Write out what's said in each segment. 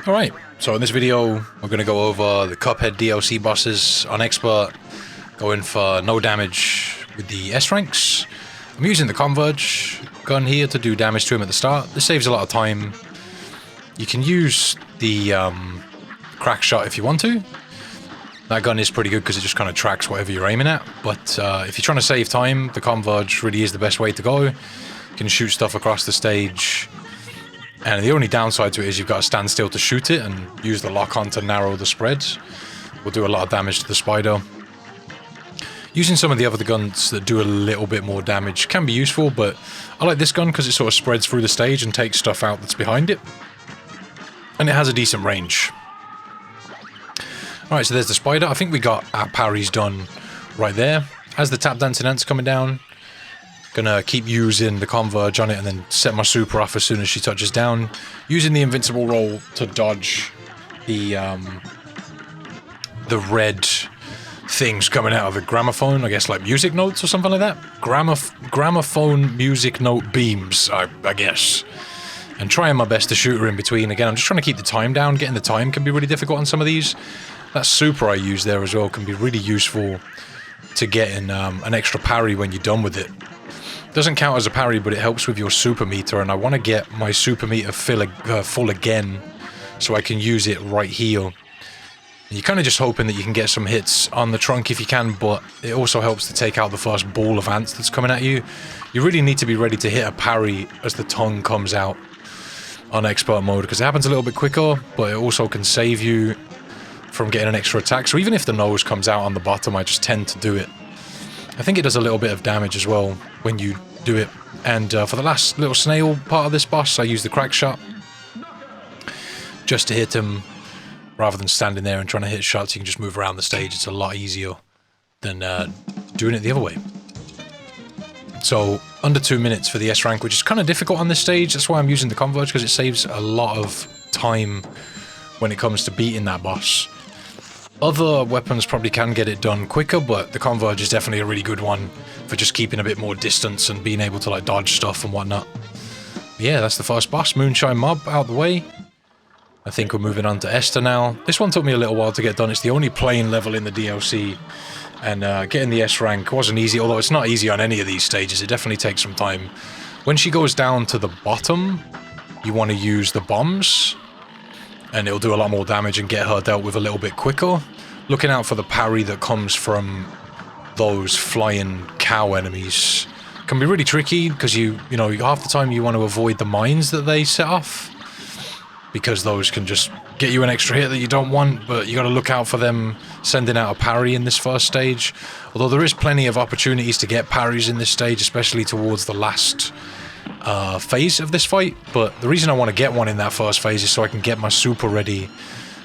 Alright, so in this video we're going to go over the Cuphead DLC bosses on Expert, going for no damage with the S ranks. I'm using the Converge gun here to do damage to him at the start. This saves a lot of time. You can use the crack shot if you want to. That gun is pretty good because it just kind of tracks whatever you're aiming at, but if you're trying to save time, the Converge really is the best way to go. You can shoot stuff across the stage. And the only downside to it is you've got to stand still to shoot it and use the lock-on to narrow the spreads. Will do a lot of damage to the spider. Using some of the other guns that do a little bit more damage can be useful, but I like this gun because it sort of spreads through the stage and takes stuff out that's behind it. And it has a decent range. Alright, so there's the spider. I think we got our parries done right there. As the tap dancing ants coming down, gonna keep using the Converge on it and then set my super off as soon as she touches down. Using the invincible roll to dodge the red things coming out of the gramophone, I guess like music notes or something like that. Gramophone music note beams, I guess. And trying my best to shoot her in between. Again, I'm just trying to keep the time down. Getting the time can be really difficult on some of these. That super I use there as well can be really useful to getting an extra parry when you're done with it. Doesn't count as a parry, but it helps with your super meter, and I want to get my super meter full again so I can use it right here. And you're kind of just hoping that you can get some hits on the trunk if you can, but it also helps to take out the first ball of ants that's coming at you. You really need to be ready to hit a parry as the tongue comes out on expert mode, because it happens a little bit quicker, but it also can save you from getting an extra attack. So even if the nose comes out on the bottom, I just tend to do it. I think it does a little bit of damage as well when you do it. And for the last little snail part of this boss, I use the crack shot just to hit him rather than standing there and trying to hit shots. You can just move around the stage. It's a lot easier than doing it the other way. So under 2 minutes for the S rank, which is kind of difficult on this stage. That's why I'm using the Converge, because it saves a lot of time when it comes to beating that boss. Other weapons probably can get it done quicker, but the Converge is definitely a really good one for just keeping a bit more distance and being able to like dodge stuff and whatnot. But yeah, that's the first boss, Moonshine Mob, out the way. I think we're moving on to Esther now. This one took me a little while to get done. It's the only plain level in the DLC, and getting the S rank wasn't easy, although it's not easy on any of these stages. It definitely takes some time. When she goes down to the bottom, you want to use the bombs, and it'll do a lot more damage and get her dealt with a little bit quicker. Looking out for the parry that comes from those flying cow enemies can be really tricky, because you know, half the time you want to avoid the mines that they set off, because those can just get you an extra hit that you don't want, but you got to look out for them sending out a parry in this first stage. Although there is plenty of opportunities to get parries in this stage, especially towards the last phase of this fight, but the reason I want to get one in that first phase is so I can get my super ready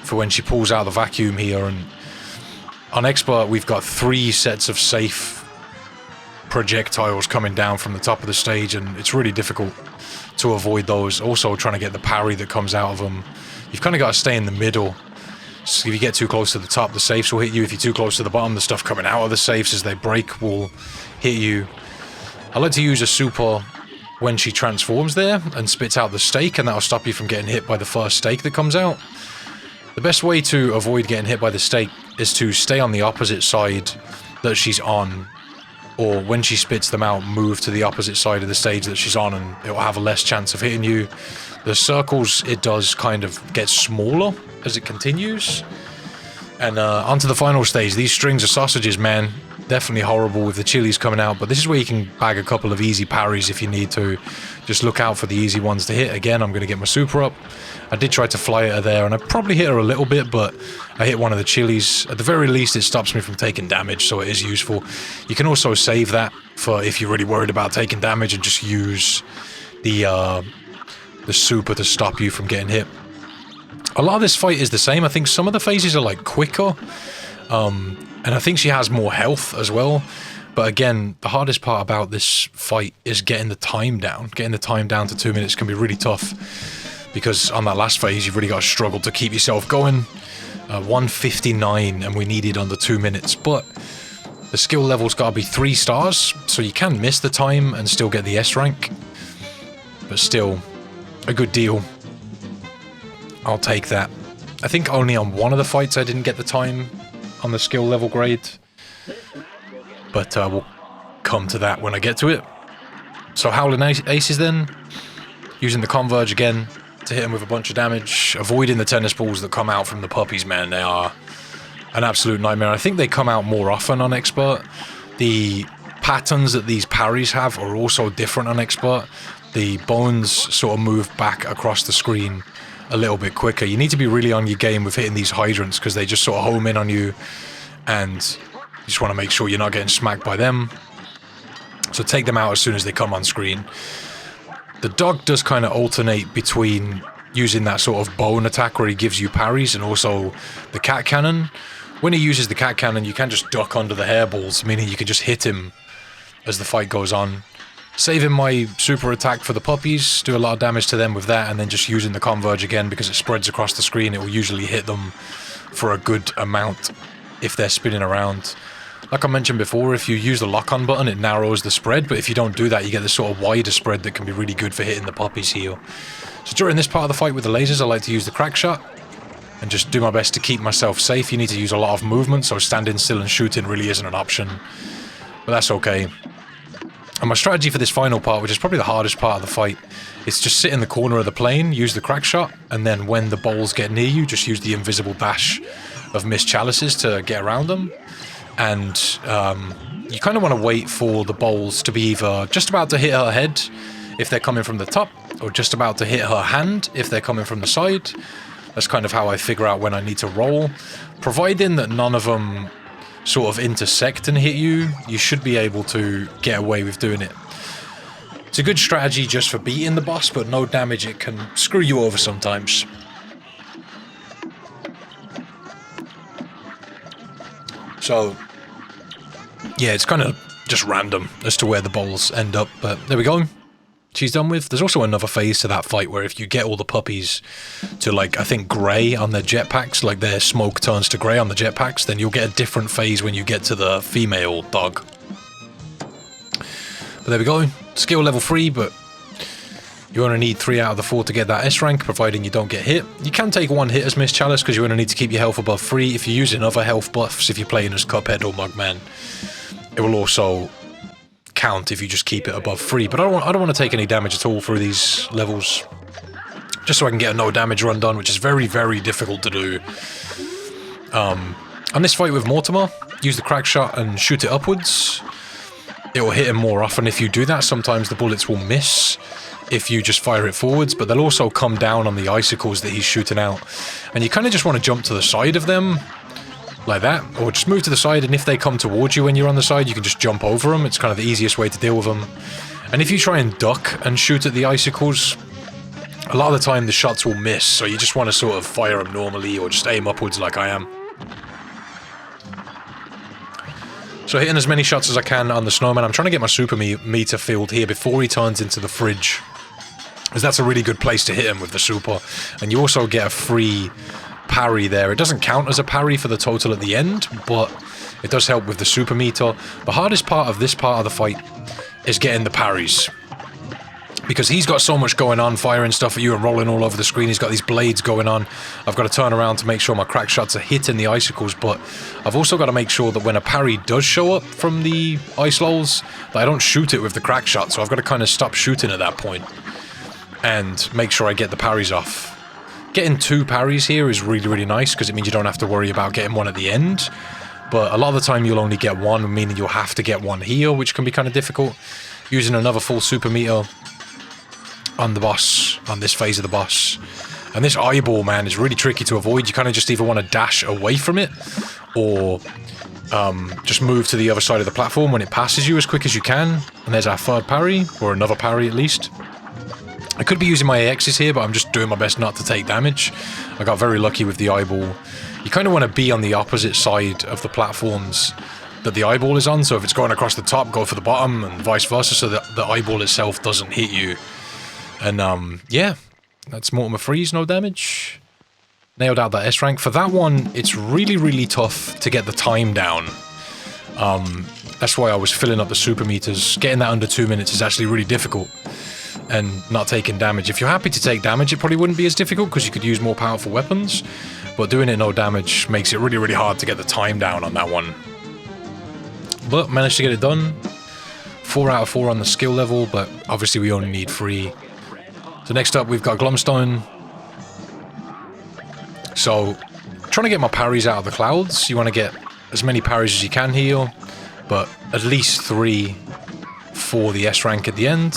for when she pulls out the vacuum here. And on Expert we've got 3 sets of safe projectiles coming down from the top of the stage, and it's really difficult to avoid those. Also trying to get the parry that comes out of them. You've kind of got to stay in the middle. So if you get too close to the top, the safes will hit you. If you're too close to the bottom, the stuff coming out of the safes as they break will hit you. I like to use a super when she transforms there and spits out the stake, and that'll stop you from getting hit by the first stake that comes out. The best way to avoid getting hit by the stake is to stay on the opposite side that she's on, or when she spits them out, move to the opposite side of the stage that she's on, and it will have a less chance of hitting you. The circles, it does kind of get smaller as it continues. And onto the final stage. These strings of sausages, man, definitely horrible with the chilies coming out, but this is where you can bag a couple of easy parries if you need to. Just look out for the easy ones to hit. Again, I'm going to get my super up. I did try to fly at her there, and I probably hit her a little bit, but I hit one of the chilies. At the very least, it stops me from taking damage, so it is useful. You can also save that for if you're really worried about taking damage, and just use the super to stop you from getting hit. A lot of this fight is the same. I think some of the phases are like quicker, and I think she has more health as well. But again, the hardest part about this fight is getting the time down. Getting the time down to 2 minutes can be really tough, because on that last phase you've really got to struggle to keep yourself going. 1:59, and we needed under 2 minutes, but the skill level's got to be 3 stars, so you can miss the time and still get the S rank, but still a good deal. I'll take that. I think only on one of the fights I didn't get the time on the skill level grade. But we'll come to that when I get to it. So Howlin Aces then. Using the Converge again to hit him with a bunch of damage. Avoiding the tennis balls that come out from the puppies, man. They are an absolute nightmare. I think they come out more often on Expert. The patterns that these parries have are also different on Expert. The bones sort of move back across the screen a little bit quicker. You need to be really on your game with hitting these hydrants because they just sort of home in on you and you just want to make sure you're not getting smacked by them. So take them out as soon as they come on screen. The dog does kind of alternate between using that sort of bone attack where he gives you parries and also the cat cannon. When he uses the cat cannon, you can just duck under the hairballs, meaning you can just hit him as the fight goes on. Saving my super attack for the puppies, do a lot of damage to them with that, and then just using the Converge again because it spreads across the screen. It will usually hit them for a good amount if they're spinning around. Like I mentioned before, if you use the lock-on button, it narrows the spread, but if you don't do that, you get this sort of wider spread that can be really good for hitting the puppies here. So during this part of the fight with the lasers, I like to use the crack shot and just do my best to keep myself safe. You need to use a lot of movement, so standing still and shooting really isn't an option, but that's okay. And my strategy for this final part, which is probably the hardest part of the fight, is just sit in the corner of the plane, use the crack shot, and then when the bowls get near you, just use the invisible dash of Miss Chalices to get around them. And you kind of want to wait for the bowls to be either just about to hit her head if they're coming from the top, or just about to hit her hand if they're coming from the side. That's kind of how I figure out when I need to roll. Providing that none of them sort of intersect and hit you, you should be able to get away with doing it. It's a good strategy just for beating the boss, but no damage. It can screw you over sometimes. So, yeah, it's kind of just random as to where the bowls end up, but there we go. She's done with. There's also another phase to that fight where if you get all the puppies to, like, I think grey on their jetpacks, like their smoke turns to grey on the jetpacks, then you'll get a different phase when you get to the female dog. But there we go. Skill level 3, but you only need 3 out of the 4 to get that S rank, providing you don't get hit. You can take 1 hit as Miss Chalice because you only need to keep your health above 3. If you're using other health buffs, if you're playing as Cuphead or Mugman, it will also count if you just keep it above 3, but I don't want to take any damage at all through these levels, just so I can get a no damage run done, which is very, very difficult to do. On this fight with Mortimer, use the crack shot and shoot it upwards. It will hit him more often if you do that. Sometimes the bullets will miss if you just fire it forwards, but they'll also come down on the icicles that he's shooting out, and you kind of just want to jump to the side of them like that, or just move to the side, and if they come towards you when you're on the side, you can just jump over them. It's kind of the easiest way to deal with them. And if you try and duck and shoot at the icicles, a lot of the time the shots will miss, so you just want to sort of fire them normally or just aim upwards like I am. So hitting as many shots as I can on the snowman. I'm trying to get my super meter filled here before he turns into the fridge, because that's a really good place to hit him with the super, and you also get a free parry there. It doesn't count as a parry for the total at the end, but it does help with the super meter. The hardest part of this part of the fight is getting the parries, because he's got so much going on, firing stuff at you and rolling all over the screen. He's got these blades going on. I've got to turn around to make sure my crack shots are hitting the icicles, but I've also got to make sure that when a parry does show up from the ice lulls, that I don't shoot it with the crack shot, so I've got to kind of stop shooting at that point and make sure I get the parries off. Getting 2 parries here is really, really nice, because it means you don't have to worry about getting 1 at the end. But a lot of the time you'll only get 1, meaning you'll have to get 1 here, which can be kind of difficult. Using another full super meter on the boss, on this phase of the boss. And this eyeball, man, is really tricky to avoid. You kind of just either want to dash away from it, or just move to the other side of the platform when it passes you as quick as you can. And there's our 3rd parry, or another parry at least. I could be using my AXs here, but I'm just doing my best not to take damage. I got very lucky with the eyeball. You kind of want to be on the opposite side of the platforms that the eyeball is on, so if it's going across the top, go for the bottom, and vice versa, so that the eyeball itself doesn't hit you. And yeah, that's Mortimer Freeze, no damage. Nailed out that S rank. For that one, it's really, really tough to get the time down. That's why I was filling up the super meters. Getting that under 2 minutes is actually really difficult. and not taking damage. If you're happy to take damage, it probably wouldn't be as difficult because you could use more powerful weapons, but doing it no damage makes it really, really hard to get the time down on that one. But managed to get it done. 4 out of 4 on the skill level, but obviously we only need 3. So next up we've got Glomstein. So, trying to get my parries out of the clouds. You want to get as many parries as you can here, but at least 3 for the S rank at the end.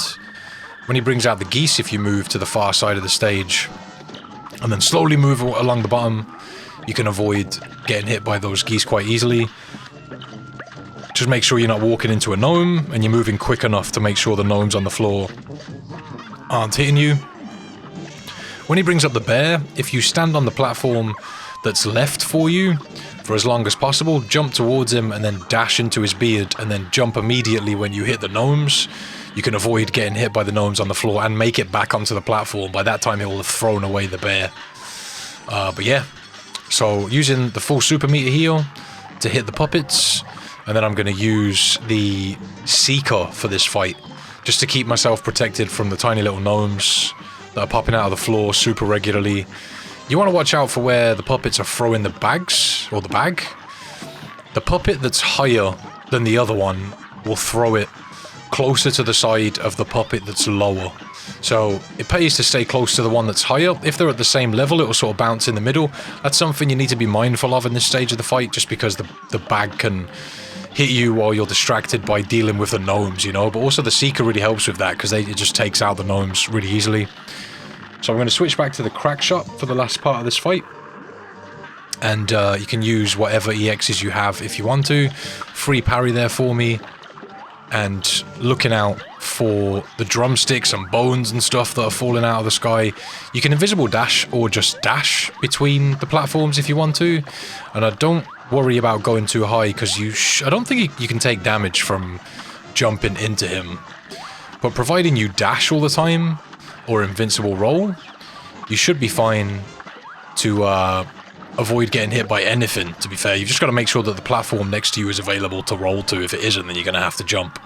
When he brings out the geese, if you move to the far side of the stage, and then slowly move along the bottom, you can avoid getting hit by those geese quite easily. Just make sure you're not walking into a gnome, and you're moving quick enough to make sure the gnomes on the floor aren't hitting you. When he brings up the bear, if you stand on the platform that's left for you for as long as possible, jump towards him and then dash into his beard, and then jump immediately when you hit the gnomes, you can avoid getting hit by the gnomes on the floor and make it back onto the platform. By that time, he will have thrown away the bear. But yeah, so using the full super meter here to hit the puppets, and then I'm going to use the Seeker for this fight, just to keep myself protected from the tiny little gnomes that are popping out of the floor super regularly. You want to watch out for where the puppets are throwing the bags, or the bag. The puppet that's higher than the other one will throw it closer to the side of the puppet that's lower. So it pays to stay close to the one that's higher. If they're at the same level, it'll sort of bounce in the middle. That's something you need to be mindful of in this stage of the fight, just because the bag can hit you while you're distracted by dealing with the gnomes, you know. But also the Seeker really helps with that, because it just takes out the gnomes really easily. So I'm going to switch back to the crack shot for the last part of this fight. And you can use whatever EXs you have if you want to. Free parry there for me. And looking out for the drumsticks and bones and stuff that are falling out of the sky. You can invisible dash or just dash between the platforms if you want to. And I don't worry about going too high, because I don't think you can take damage from jumping into him. But providing you dash all the time, or invincible roll, you should be fine to avoid getting hit by anything, to be fair. You've just got to make sure that the platform next to you is available to roll to. If it isn't, then you're going to have to jump.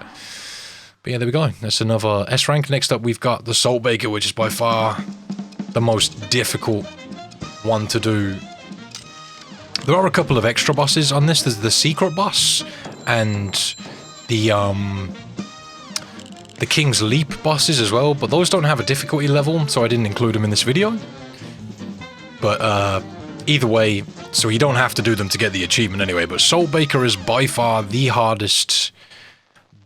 But yeah, there we go. That's another S rank. Next up, we've got the Salt Baker, which is by far the most difficult one to do. There are a couple of extra bosses on this. There's the secret boss and the King's Leap bosses as well, but those don't have a difficulty level, so I didn't include them in this video. But either way, so you don't have to do them to get the achievement anyway, but Salt Baker is by far the hardest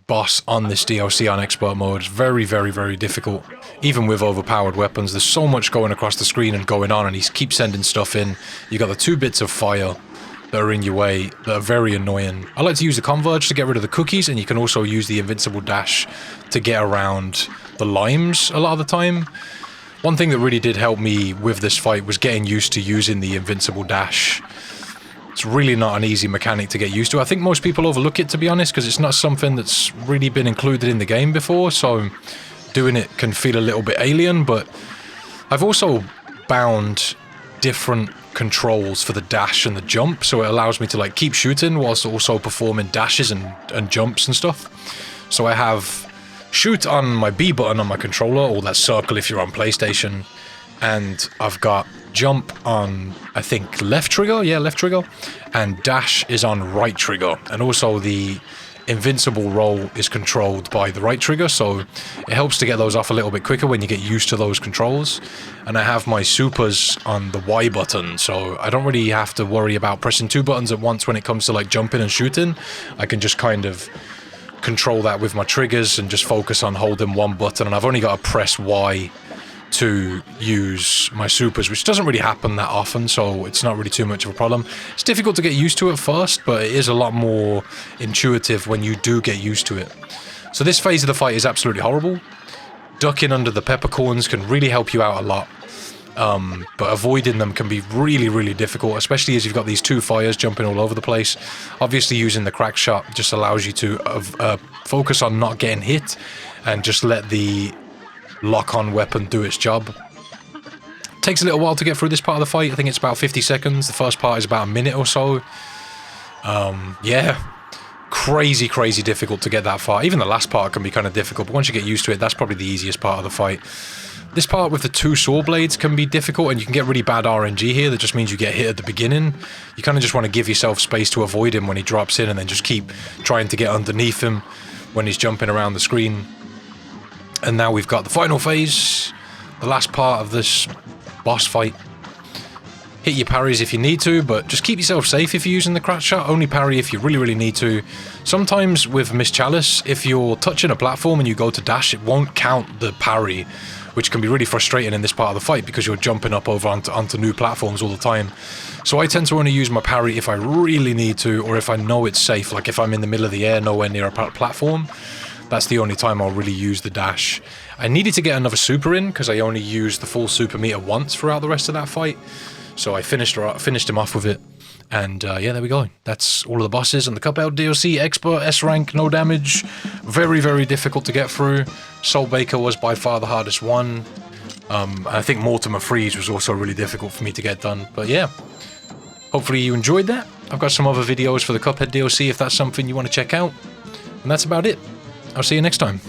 boss on this DLC on expert mode. It's very, very, very difficult, even with overpowered weapons. There's so much going across the screen and going on, and he keeps sending stuff in. You got the 2 bits of fire that are in your way that are very annoying. I like to use the Converge to get rid of the cookies, and you can also use the invincible dash to get around the limes a lot of the time. One thing that really did help me with this fight was getting used to using the invincible dash. It's really not an easy mechanic to get used to. I think most people overlook it, to be honest, because it's not something that's really been included in the game before, so doing it can feel a little bit alien. But I've also bound different controls for the dash and the jump, so it allows me to like keep shooting whilst also performing dashes and jumps and stuff. So I have shoot on my B button on my controller, or that circle if you're on PlayStation, and I've got jump on, I think, left trigger, yeah, left trigger, and dash is on right trigger, and also the invincible roll is controlled by the right trigger, so it helps to get those off a little bit quicker when you get used to those controls. And I have my supers on the Y button, so I don't really have to worry about pressing 2 buttons at once when it comes to like jumping and shooting. I can just kind of control that with my triggers and just focus on holding 1 button, and I've only got to press Y to use my supers, which doesn't really happen that often, so it's not really too much of a problem. It's difficult to get used to at first, but it is a lot more intuitive when you do get used to it. So this phase of the fight is absolutely horrible. Ducking under the peppercorns can really help you out a lot, but avoiding them can be really, really difficult, especially as you've got these 2 fires jumping all over the place. Obviously using the crack shot just allows you to focus on not getting hit and just let the lock-on weapon do its job. Takes a little while to get through this part of the fight. I think it's about 50 seconds. The first part is about a minute or so. Yeah, crazy, crazy difficult to get that far. Even the last part can be kind of difficult, but once you get used to it, that's probably the easiest part of the fight. This part with the 2 saw blades can be difficult, and you can get really bad RNG here. That just means you get hit at the beginning. You kind of just want to give yourself space to avoid him when he drops in, and then just keep trying to get underneath him when he's jumping around the screen. And now we've got the final phase, the last part of this boss fight. Hit your parries if you need to, but just keep yourself safe if you're using the crouch shot. Only parry if you really, really need to. Sometimes with Miss Chalice, if you're touching a platform and you go to dash, it won't count the parry, which can be really frustrating in this part of the fight because you're jumping up over onto new platforms all the time. So I tend to only use my parry if I really need to, or if I know it's safe, like if I'm in the middle of the air, nowhere near a platform. That's the only time I'll really use the dash. I needed to get another super in because I only used the full super meter once throughout the rest of that fight. So I finished him off with it. And yeah, there we go. That's all of the bosses and the Cuphead DLC. Expert, S rank, no damage. Very, very difficult to get through. Soul Baker was by far the hardest one. I think Mortimer Freeze was also really difficult for me to get done. But yeah, hopefully you enjoyed that. I've got some other videos for the Cuphead DLC if that's something you want to check out. And that's about it. I'll see you next time.